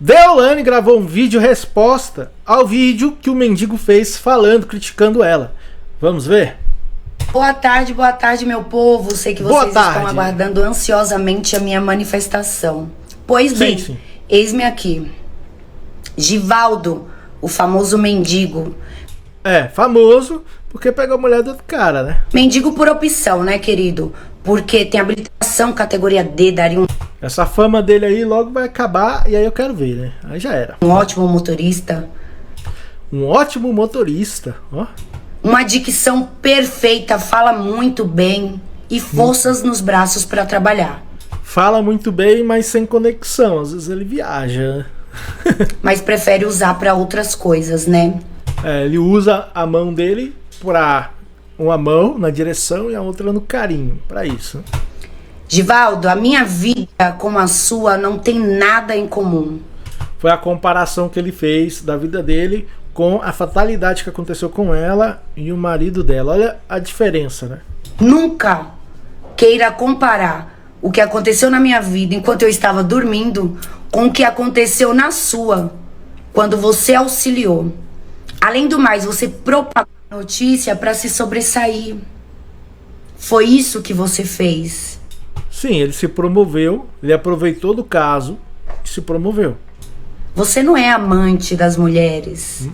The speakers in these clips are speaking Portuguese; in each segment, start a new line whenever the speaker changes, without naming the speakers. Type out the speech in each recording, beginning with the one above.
Deolane gravou um vídeo resposta ao vídeo que o mendigo fez falando, criticando ela. Vamos ver?
Boa tarde, meu povo. Sei que vocês estão aguardando ansiosamente a minha manifestação. Pois bem,
sim.
Eis-me aqui. Givaldo, o famoso mendigo.
É, famoso porque pegou a mulher do outro cara, né?
Mendigo por opção, né, querido? Porque tem habilitação categoria D, daria
Essa fama dele aí logo vai acabar e aí eu quero ver, né? Aí já era.
um ótimo motorista.
Um ótimo motorista, ó.
Uma dicção perfeita, fala muito bem e forças nos braços para trabalhar.
Fala muito bem, mas sem conexão. Às vezes ele viaja, né?
Mas prefere usar para outras coisas, né?
É, ele usa a mão dele pra uma mão na direção e a outra no carinho, pra isso.
Givaldo, a minha vida com a sua não tem nada em comum.
Foi a comparação que ele fez da vida dele com a fatalidade que aconteceu com ela e o marido dela. Olha a diferença, né?
Nunca queira comparar o que aconteceu na minha vida enquanto eu estava dormindo com o que aconteceu na sua, quando você auxiliou. Além do mais, você propagou a notícia para se sobressair. Foi isso que você fez.
Sim, ele se promoveu, ele aproveitou do caso e se promoveu.
Você não é amante das mulheres.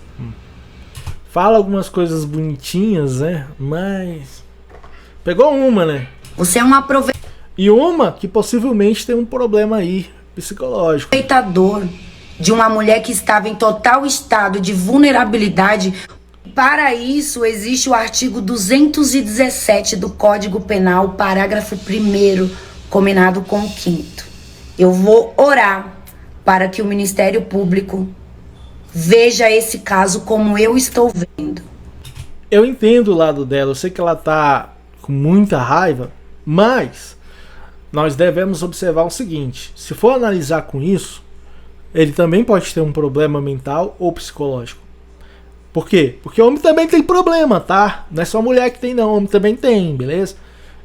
Fala algumas coisas bonitinhas, né? Mas pegou uma, né?
Você é um aproveitador
E uma que possivelmente tem um problema aí psicológico.
de uma mulher que estava em total estado de vulnerabilidade. Para isso, existe o artigo 217 do Código Penal, parágrafo 1º, combinado com o 5º. Eu vou orar para que o Ministério Público veja esse caso como eu estou vendo.
Eu entendo o lado dela, eu sei que ela tá com muita raiva, mas nós devemos observar o seguinte: se for analisar com isso, ele também pode ter um problema mental ou psicológico. Por quê? Porque o homem também tem problema, tá? Não é só mulher que tem não, o homem também tem, beleza?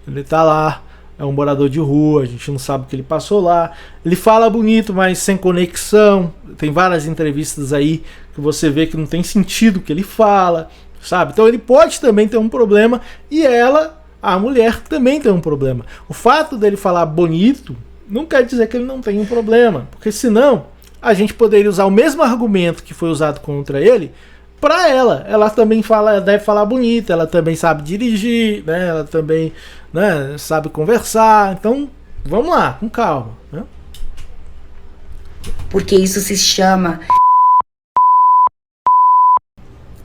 Ele tá lá, é um morador de rua, a gente não sabe o que ele passou lá. Ele fala bonito, mas sem conexão. Tem várias entrevistas aí que você vê que não tem sentido o que ele fala, sabe? Então ele pode também ter um problema e ela, a mulher, também tem um problema. O fato dele falar bonito não quer dizer que ele não tem um problema, porque senão a gente poderia usar o mesmo argumento que foi usado contra ele para ela. Ela também deve falar bonito, ela também sabe dirigir, né? Ela também, né, sabe conversar. Então, vamos lá, com calma, né?
Porque isso se chama...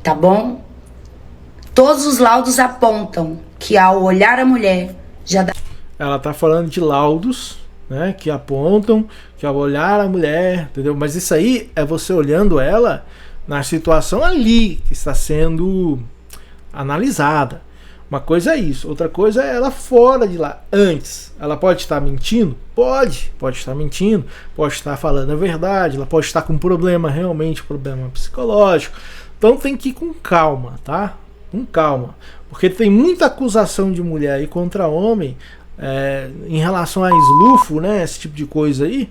Tá bom? Todos os laudos apontam que ao olhar a mulher já dá...
Ela tá falando de laudos, né, que apontam que ao olhar a mulher, entendeu? Mas isso aí é você olhando ela na situação ali que está sendo analisada. Uma coisa é isso, outra coisa é ela fora de lá, antes. Ela pode estar mentindo? Pode estar mentindo, pode estar falando a verdade, ela pode estar com um problema, realmente problema psicológico. Então tem que ir com calma, tá? Com calma, porque tem muita acusação de mulher aí contra homem em relação a eslufo, né? Esse tipo de coisa aí.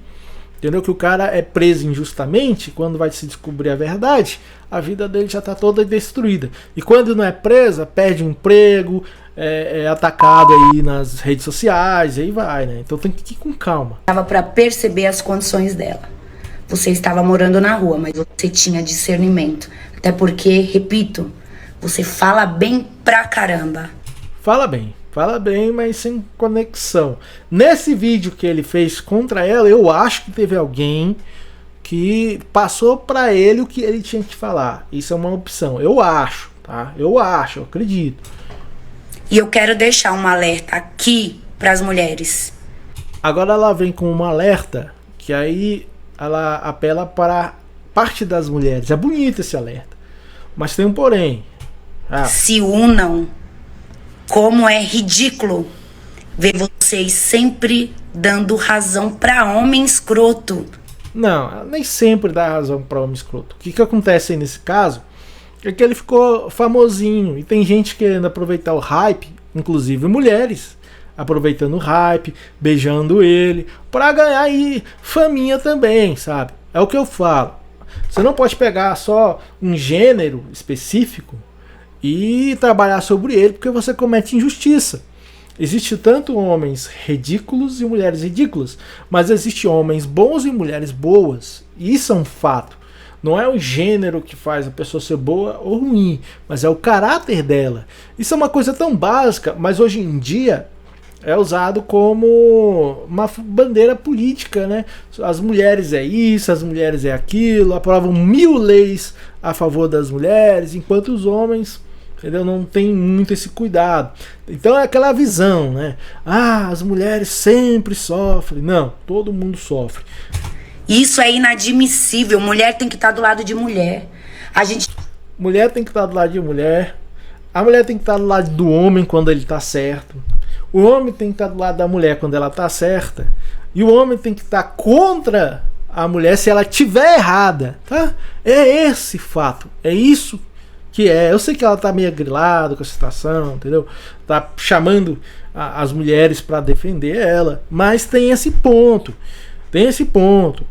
Entendeu? Que o cara é preso injustamente, quando vai se descobrir a verdade, a vida dele já está toda destruída. E quando não é presa, perde o emprego, é atacado aí nas redes sociais, e aí vai, né? Então tem que ir com calma.
Dava para perceber as condições dela. Você estava morando na rua, mas você tinha discernimento. Até porque, repito, você fala bem pra caramba.
Fala bem, mas sem conexão. Nesse vídeo que ele fez contra ela, eu acho que teve alguém que passou pra ele o que ele tinha que falar. Isso é uma opção. Eu acho, tá? Eu acredito.
E eu quero deixar um alerta aqui pras mulheres.
Agora ela vem com um alerta que aí ela apela para parte das mulheres. É bonito esse alerta, mas tem um porém.
Se unam. Como é ridículo ver vocês sempre dando razão pra homem escroto.
Não, ela nem sempre dá razão pra homem escroto. O que acontece aí nesse caso é que ele ficou famosinho e tem gente querendo aproveitar o hype, inclusive mulheres, aproveitando o hype, beijando ele, pra ganhar aí faminha também, sabe? É o que eu falo. Você não pode pegar só um gênero específico e trabalhar sobre ele, porque você comete injustiça. Existe tanto homens ridículos e mulheres ridículas, mas existe homens bons e mulheres boas. E isso é um fato. Não é o gênero que faz a pessoa ser boa ou ruim, mas é o caráter dela. Isso é uma coisa tão básica, mas hoje em dia é usado como uma bandeira política, né? As mulheres é isso, as mulheres é aquilo, aprovam 1000 leis a favor das mulheres, enquanto os homens, entendeu, não tem muito esse cuidado. Então é aquela visão, né? Ah, as mulheres sempre sofrem. Não, todo mundo sofre.
Isso é inadmissível. Mulher tem que estar do lado de mulher.
Mulher tem que estar do lado de mulher. A mulher tem que estar do lado do homem quando ele está certo. O homem tem que estar do lado da mulher quando ela está certa. E o homem tem que estar contra a mulher se ela estiver errada, tá? É esse fato. É isso que é. Eu sei que ela tá meio grilada com a situação, entendeu? Tá chamando as mulheres para defender ela. Mas tem esse ponto. Tem esse ponto.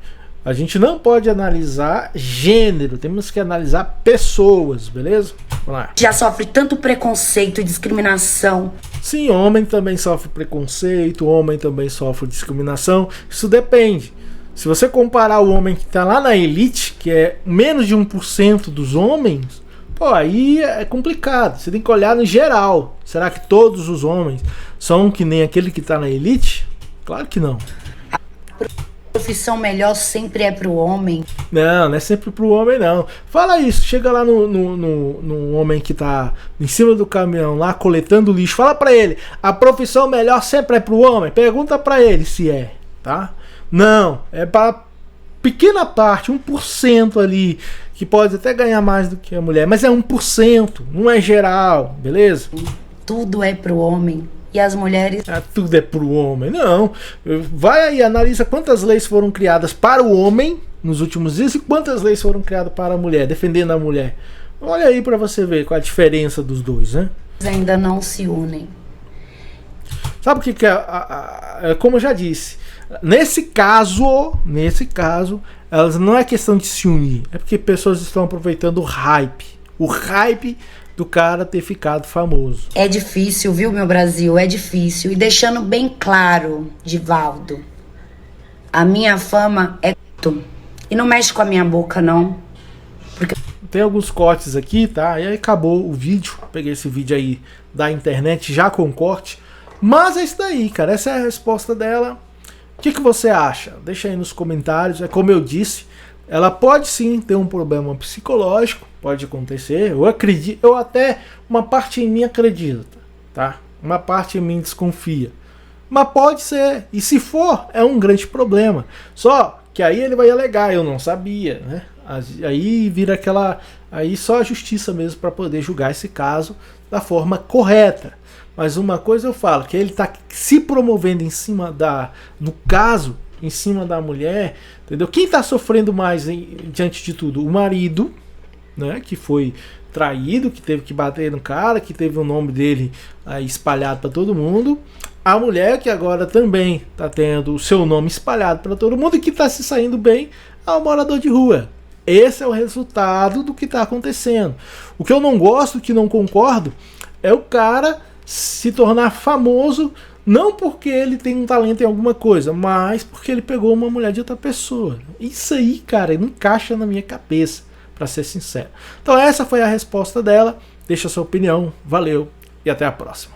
A gente não pode analisar gênero, temos que analisar pessoas, beleza? Vamos lá.
Já sofre tanto preconceito e discriminação.
Sim, homem também sofre preconceito, homem também sofre discriminação. Isso depende. Se você comparar o homem que está lá na elite, que é menos de 1% dos homens, pô, aí é complicado. Você tem que olhar no geral. Será que todos os homens são que nem aquele que está na elite? Claro que não.
A profissão melhor sempre é pro homem.
Não, não é sempre pro homem, não. Fala isso, chega lá no homem que tá em cima do caminhão lá coletando lixo. Fala pra ele, a profissão melhor sempre é pro homem. Pergunta pra ele se é, tá? Não, é pra pequena parte, 1% ali, que pode até ganhar mais do que a mulher. Mas é 1%, não é geral, beleza?
Tudo é pro homem. E as mulheres...
Tudo é pro homem. Não. Vai aí, analisa quantas leis foram criadas para o homem nos últimos dias e quantas leis foram criadas para a mulher, defendendo a mulher. Olha aí para você ver qual a diferença dos dois, né?
Ainda não se unem.
Sabe o que é? Como eu já disse, nesse caso, elas não é questão de se unir, é porque pessoas estão aproveitando o hype. O hype do cara ter ficado famoso.
É difícil, viu, meu Brasil? É difícil. E deixando bem claro, Divaldo, a minha fama é... E não mexe com a minha boca, não. Porque...
Tem alguns cortes aqui, tá? E aí acabou o vídeo. Peguei esse vídeo aí da internet já com corte. Mas é isso daí, cara. Essa é a resposta dela. O que você acha? Deixa aí nos comentários. É como eu disse, ela pode sim ter um problema psicológico, pode acontecer, eu acredito, eu até, uma parte em mim acredita, tá? Uma parte em mim desconfia. Mas pode ser, e se for, é um grande problema. Só que aí ele vai alegar, eu não sabia, né? Aí vira aquela, aí só a justiça mesmo para poder julgar esse caso da forma correta. Mas uma coisa eu falo, que ele está se promovendo em cima do caso, em cima da mulher, entendeu? Quem está sofrendo mais diante de tudo? O marido, né, que foi traído, que teve que bater no cara, que teve o nome dele espalhado para todo mundo. A mulher, que agora também está tendo o seu nome espalhado para todo mundo e que está se saindo bem, é o morador de rua. Esse é o resultado do que está acontecendo. O que eu não gosto, que não concordo, é o cara se tornar famoso não porque ele tem um talento em alguma coisa, mas porque ele pegou uma mulher de outra pessoa. Isso aí, cara, não encaixa na minha cabeça, pra ser sincero. Então essa foi a resposta dela. Deixa a sua opinião. Valeu e até a próxima.